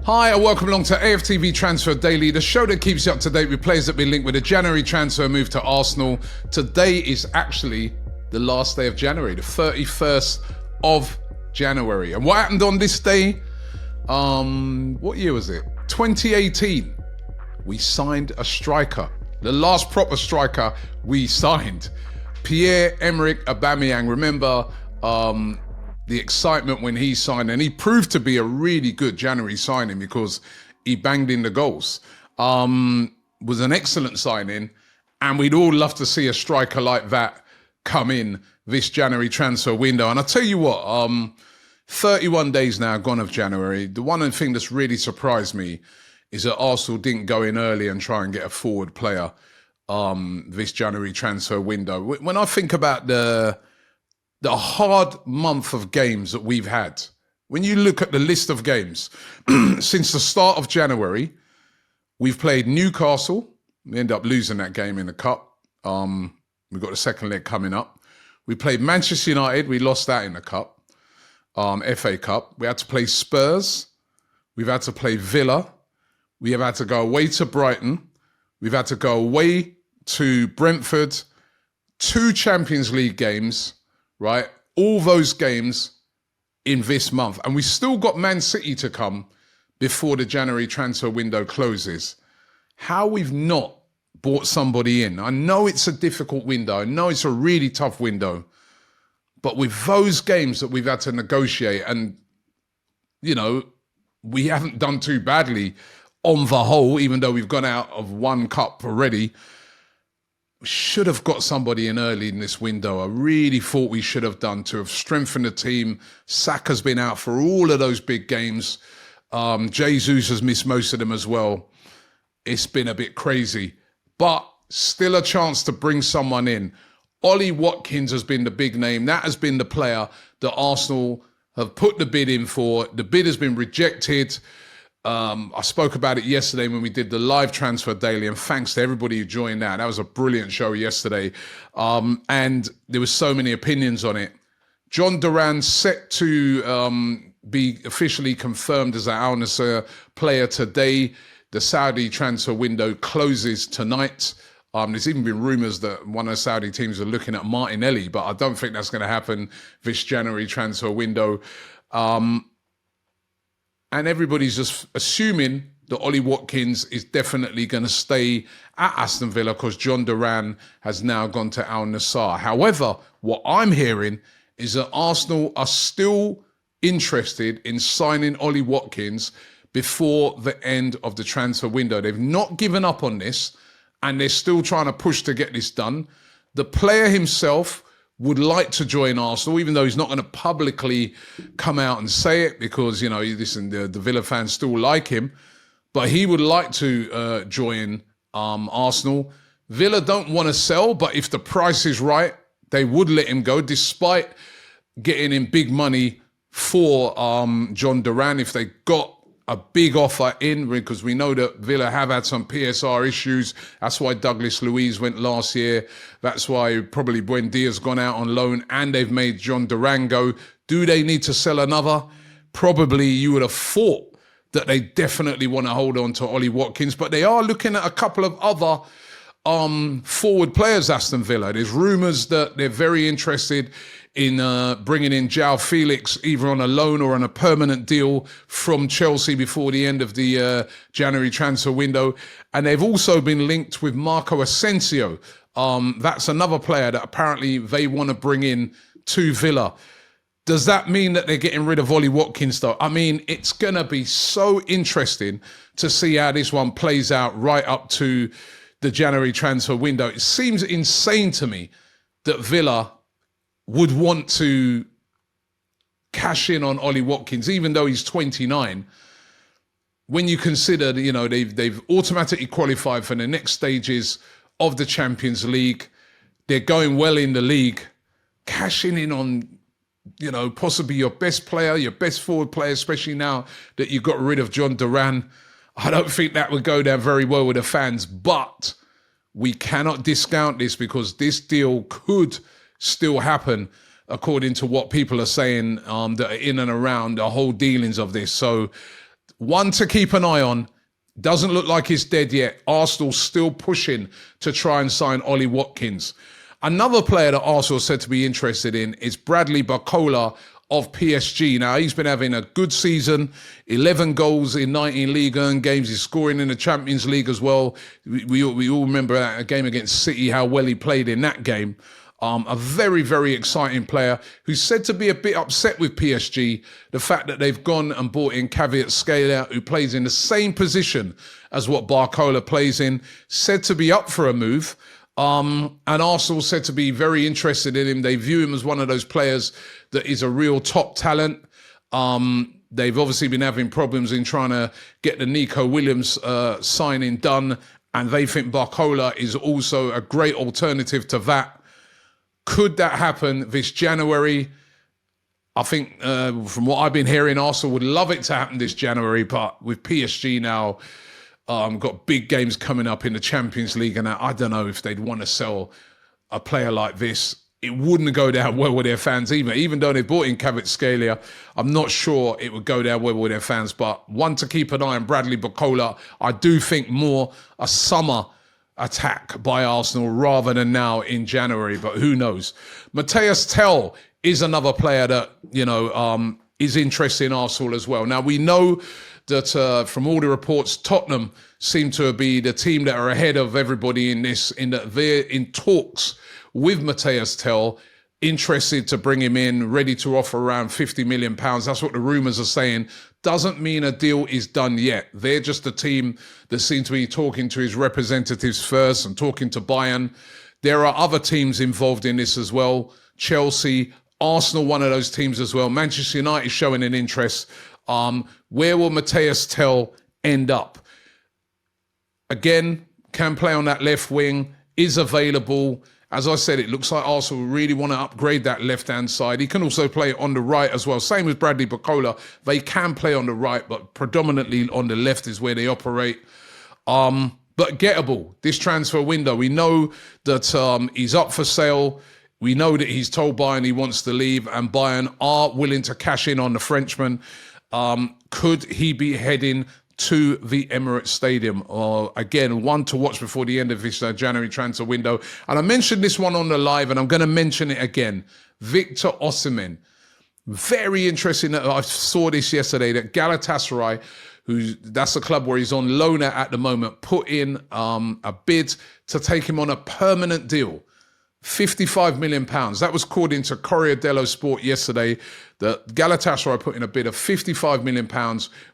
Hi and welcome along to AFTV Transfer Daily, the show that keeps you up to date with players that have been linked with a January transfer move to Arsenal. Today is actually the last day of January, the 31st of January. And what happened on this day? What year was it? 2018. We signed a striker. The last proper striker we signed. Pierre-Emerick Aubameyang. Remember the excitement when he signed, and he proved to be a really good January signing because he banged in the goals. Was an excellent signing, and we'd all love to see a striker like that come in this January transfer window. And I'll tell you what, 31 days now gone of January. The one thing that's really surprised me is that Arsenal didn't go in early and try and get a forward player this January transfer window. When I think about the hard month of games that we've had, when you look at the list of games, since the start of January, we've played Newcastle. We ended up losing that game in the Cup. We've got the second leg coming up. We played Manchester United. We lost that in the Cup, FA Cup. We had to play Spurs. We've had to play Villa. We have had to go away to Brighton. We've had to go away to Brentford. 2 Champions League games, right? All those games in this month. And we still got Man City to come before the January transfer window closes. How we've not brought somebody in. I know it's a difficult window. I know it's a really tough window. But with those games that we've had to negotiate, and, you know, we haven't done too badly on the whole, even though we've gone out of 1 cup already. We should have got somebody in early in this window. I really thought we should have done to have strengthened the team. Saka's been out for all of those big games. Jesus has missed most of them as well. It's been a bit crazy, but still a chance to bring someone in. Ollie Watkins has been the big name. That has been the player that Arsenal have put the bid in for. The bid has been rejected. I spoke about it yesterday when we did the live transfer daily, and thanks to everybody who joined that. That was a brilliant show yesterday. And there was so many opinions on it. John Duran set to be officially confirmed as an Al Nassr player today. The Saudi transfer window closes tonight. There's even been rumours that one of the Saudi teams are looking at Martinelli, but I don't think that's going to happen this January transfer window. And everybody's just assuming that Ollie Watkins is definitely going to stay at Aston Villa because John Duran has now gone to Al Nassr. However, what I'm hearing is that Arsenal are still interested in signing Ollie Watkins before the end of the transfer window. They've not given up on this, and they're still trying to push to get this done. The player himself would like to join Arsenal, even though he's not going to publicly come out and say it because, you know, listen, the Villa fans still like him, but he would like to join Arsenal. Villa don't want to sell, but if the price is right, they would let him go, despite getting him big money for John Duran if they got a big offer in, because we know that Villa have had some PSR issues. That's why Douglas Luiz went last year. That's why probably Buendia's gone out on loan, and they've made John Duran go. Do they need to sell another? Probably you would have thought that they definitely want to hold on to Ollie Watkins, but they are looking at a couple of other forward players, Aston Villa. There's rumours that they're very interested in bringing in João Felix, either on a loan or on a permanent deal from Chelsea before the end of the January transfer window. And they've also been linked with Marco Asensio. That's another player that apparently they want to bring in to Villa. Does that mean that they're getting rid of Ollie Watkins, though? I mean, it's going to be so interesting to see how this one plays out right up to the January transfer window. It seems insane to me that Villa would want to cash in on Ollie Watkins, even though he's 29. When you consider, you know, they've automatically qualified for the next stages of the Champions League. They're going well in the league. Cashing in on, you know, possibly your best player, your best forward player, especially now that you got rid of John Duran. I don't think that would go down very well with the fans, but we cannot discount this because this deal could still happen according to what people are saying that are in and around the whole dealings of this. So one to keep an eye on. Doesn't look like it's dead yet. Arsenal still pushing to try and sign Ollie Watkins. Another player that Arsenal said to be interested in is Bradley Barcola of PSG. Now, he's been having a good season, 11 goals in 19 League One games. He's scoring in the Champions League as well. We all remember that game against City, how well he played in that game. A very, very exciting player who's said to be a bit upset with PSG, the fact that they've gone and bought in Kvaratskhelia, who plays in the same position as what Barcola plays in, said to be up for a move. And Arsenal said to be very interested in him. They view him as one of those players that is a real top talent. They've obviously been having problems in trying to get the Nico Williams signing done, and they think Barcola is also a great alternative to that. Could that happen this January? I think from what I've been hearing, Arsenal would love it to happen this January, but with PSG now, got big games coming up in the Champions League, and I don't know if they'd want to sell a player like this. It wouldn't go down well with their fans either. Even though they bought in Kvaratskhelia, I'm not sure it would go down well with their fans. But one to keep an eye on, Bradley Barcola. I do think more a summer attack by Arsenal rather than now in January, but who knows? Mathys Tel is another player that, is interested in Arsenal as well. Now, we know that from all the reports, Tottenham seem to be the team that are ahead of everybody in this, in that they're in talks with Mathys Tel, interested to bring him in, ready to offer around £50 million. That's what the rumours are saying. Doesn't mean a deal is done yet. They're just a team that seem to be talking to his representatives first and talking to Bayern. There are other teams involved in this as well. Chelsea, Arsenal, one of those teams as well. Manchester United showing an interest. Where will Mathys Tel end up? Again, can play on that left wing, is available. As I said, it looks like Arsenal really want to upgrade that left-hand side. He can also play on the right as well. Same with Bradley Barcola. They can play on the right, but predominantly on the left is where they operate. But gettable, this transfer window. We know that he's up for sale. We know that he's told Bayern he wants to leave, and Bayern are willing to cash in on the Frenchman. Could he be heading to the Emirates Stadium? Again, one to watch before the end of this January transfer window. And I mentioned this one on the live, and I'm going to mention it again. Victor Osimhen. Very interesting. I saw this yesterday, that Galatasaray, that's the club where he's on loan at the moment, put in a bid to take him on a permanent deal. £55 million. That was according to Corriere dello Sport yesterday, that Galatasaray put in a bid of £55 million,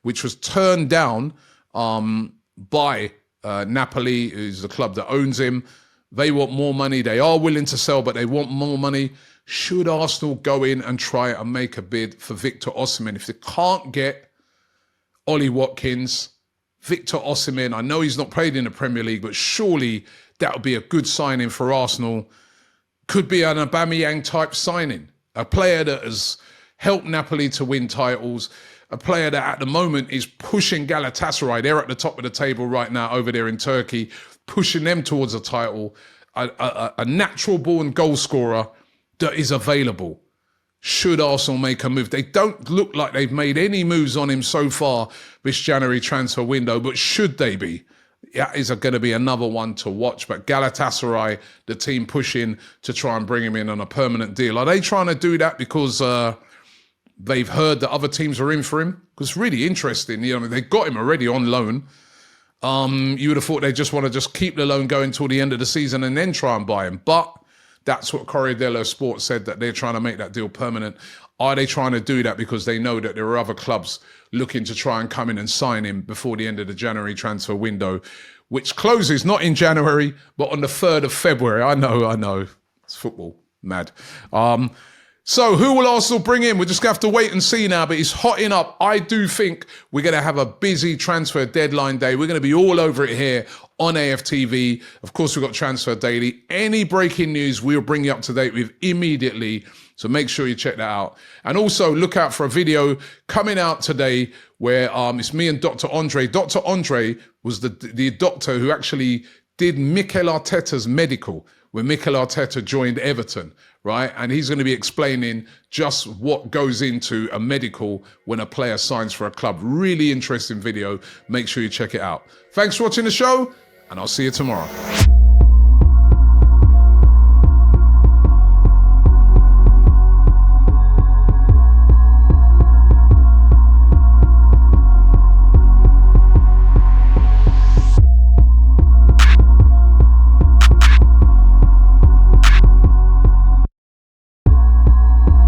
which was turned down by Napoli, who's the club that owns him. They want more money. They are willing to sell, but they want more money. Should Arsenal go in and try and make a bid for Victor Osimhen? If they can't get Ollie Watkins, Victor Osimhen, I know he's not played in the Premier League, but surely that would be a good signing for Arsenal. Could be an Aubameyang type signing, a player that has helped Napoli to win titles, a player that at the moment is pushing Galatasaray. They're at the top of the table right now over there in Turkey, pushing them towards a title, a natural-born goal scorer that is available. Should Arsenal make a move? They don't look like they've made any moves on him so far this January transfer window, but should they be? That is going to be another one to watch. But Galatasaray, the team pushing to try and bring him in on a permanent deal. Are they trying to do that because they've heard that other teams are in for him? Because it's really interesting. They got him already on loan. You would have thought they just want to just keep the loan going till the end of the season and then try and buy him. But that's what Corriere dello Sport said, that they're trying to make that deal permanent. Are they trying to do that because they know that there are other clubs looking to try and come in and sign him before the end of the January transfer window, which closes not in January, but on the 3rd of February. I know. It's football. Mad. So who will Arsenal bring in? We're just going to have to wait and see now, but it's hotting up. I do think we're going to have a busy transfer deadline day. We're going to be all over it here on AFTV. Of course, we've got Transfer Daily. Any breaking news, we'll bring you up to date with immediately. So make sure you check that out. And also look out for a video coming out today where it's me and Dr. Andre. Dr. Andre was the doctor who actually did Mikel Arteta's medical, when Mikel Arteta joined Everton, right? And he's going to be explaining just what goes into a medical when a player signs for a club. Really interesting video. Make sure you check it out. Thanks for watching the show, and I'll see you tomorrow.